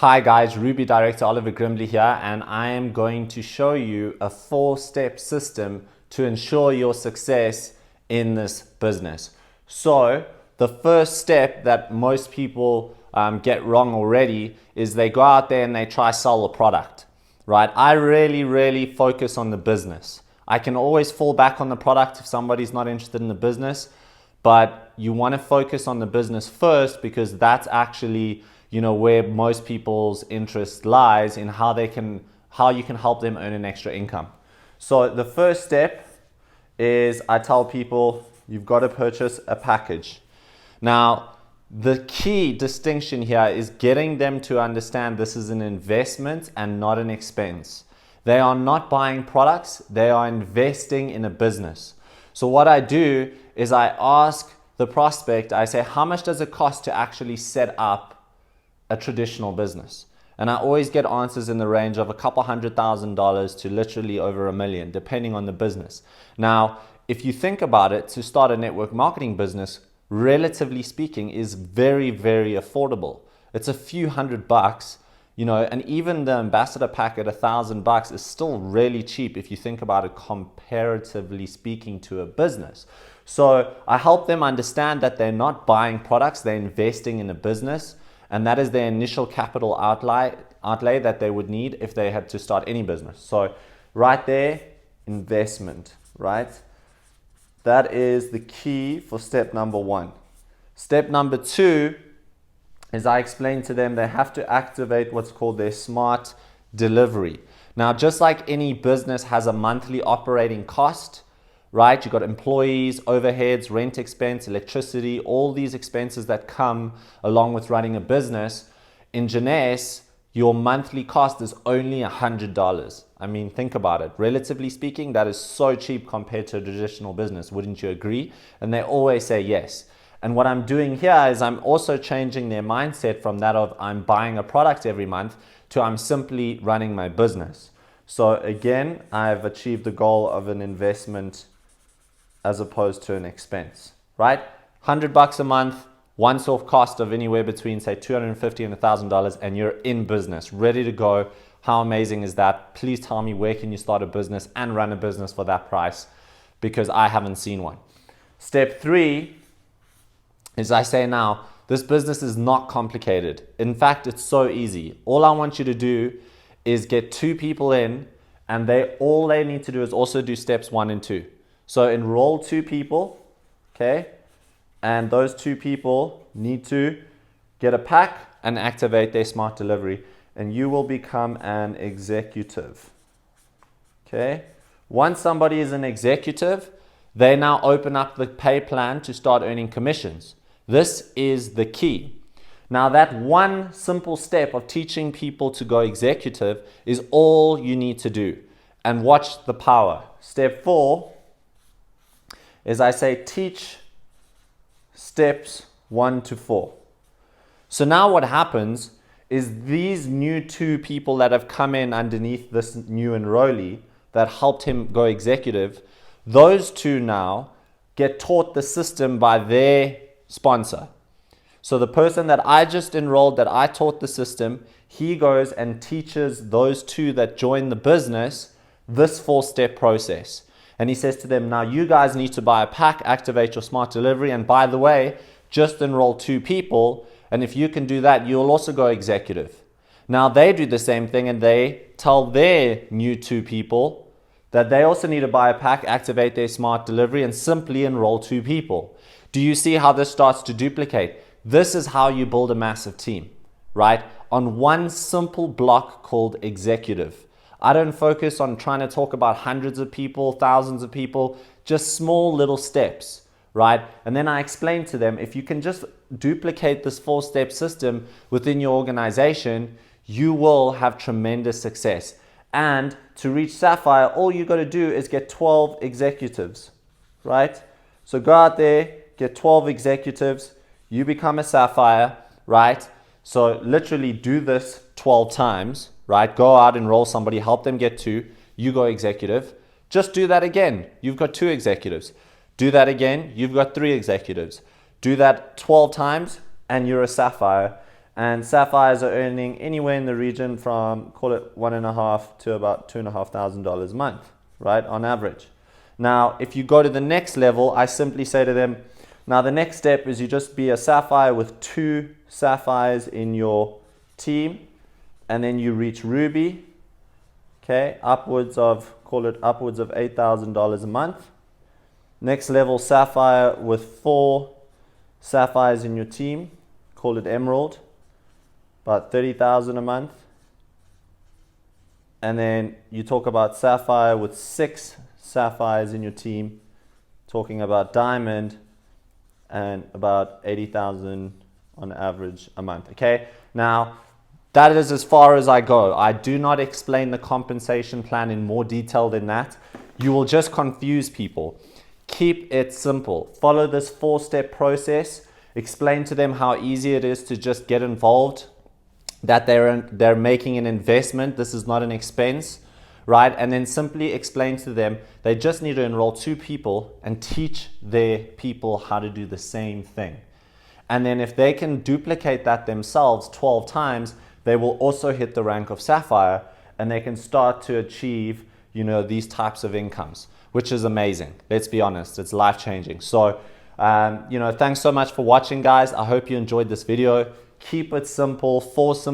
Hi guys, Ruby Director Oliver Grimley here, and I am going to show you a 4-step system to ensure your success in this business. So the first step that most people get wrong already is they go out there and they try sell a product, right? I really focus on the business. I can always fall back on the product if somebody's not interested in the business, but you want to focus on the business first because that's actually where most people's interest lies in how you can help them earn an extra income. So the first step is I tell people you've got to purchase a package. Now, the key distinction here is getting them to understand this is an investment and not an expense. They are not buying products, they are investing in a business. So what I do is I ask the prospect, I say, how much does it cost to actually set up a traditional business? And I always get answers in the range of a couple $100,000 to literally over $1 million, depending on the business. Now, if you think about it, to start a network marketing business, relatively speaking, is very affordable. It's a few $100, and even the ambassador pack at $1,000 is still really cheap if you think about it comparatively speaking to a business. So I help them understand that they're not buying products, they're investing in a business. And that is their initial capital outlay that they would need if they had to start any business. So right there, investment, right? That is the key for step number 1. Step number 2 is I explain to them they have to activate what's called their smart delivery. Now, just like any business has a monthly operating cost, right? You've got employees, overheads, rent expense, electricity, all these expenses that come along with running a business. In Jeunesse, your monthly cost is only $100. I mean, think about it. Relatively speaking, that is so cheap compared to a traditional business. Wouldn't you agree? And they always say yes. And what I'm doing here is I'm also changing their mindset from that of I'm buying a product every month to I'm simply running my business. So again, I've achieved the goal of an investment as opposed to an expense, right? $100 a month, once-off cost of anywhere between say $250 and $1,000, and you're in business, ready to go. How amazing is that? Please tell me, where can you start a business and run a business for that price? Because I haven't seen one. Step 3 is I say now, this business is not complicated. In fact, it's so easy. All I want you to do is get 2 people in, and all they need to do is also do steps 1 and 2. So enroll 2 people, okay? And those 2 people need to get a pack and activate their smart delivery, and you will become an executive, okay? Once somebody is an executive, they now open up the pay plan to start earning commissions. This is the key. Now, that one simple step of teaching people to go executive is all you need to do. And watch the power. Step 4 is I say teach steps 1 to 4. So now what happens is these new 2 people that have come in underneath this new enrollee that helped him go executive, those 2 now get taught the system by their sponsor. So the person that I just enrolled, that I taught the system, he goes and teaches those 2 that join the business this 4-step process. And he says to them, now you guys need to buy a pack, activate your smart delivery, and by the way, just enroll 2 people. And if you can do that, you'll also go executive. Now they do the same thing, and they tell their new 2 people that they also need to buy a pack, activate their smart delivery, and simply enroll 2 people. Do you see how this starts to duplicate? This is how you build a massive team, right? On one simple block called executive. I don't focus on trying to talk about hundreds of people, thousands of people, just small little steps, right? And then I explain to them, if you can just duplicate this 4-step system within your organization, you will have tremendous success. And to reach Sapphire, all you got to do is get 12 executives, right? So go out there, get 12 executives, you become a Sapphire, right? So literally do this 12 times, right? Go out, enroll somebody, help them get 2, you go executive. Just do that again. You've got 2 executives. Do that again, you've got 3 executives. Do that 12 times and you're a Sapphire. and sapphires are earning anywhere in the region from, call it $1,500 to about $2,500 a month, right, on average. Now, if you go to the next level, I simply say to them, now the next step is you just be a sapphire with 2 sapphires in your team, and then you reach ruby, okay, upwards of, call it upwards of $8,000 a month. Next level, sapphire with 4 sapphires in your team, call it emerald, about $30,000 a month. And then you talk about sapphire with 6 sapphires in your team, talking about diamond, and about $80,000 on average a month. Okay, now that is as far as I go. I do not explain the compensation plan in more detail than that. You will just confuse people. Keep it simple. Follow this 4-step process. Explain to them how easy it is to just get involved, that they're making an investment. This is not an expense, right? And then simply explain to them they just need to enroll 2 people and teach their people how to do the same thing. And then if they can duplicate that themselves 12 times, they will also hit the rank of sapphire, and they can start to achieve, you know, these types of incomes, which is amazing. Let's be honest, it's life-changing. So, you know, thanks so much for watching, guys. I hope you enjoyed this video. Keep it simple, 4 simple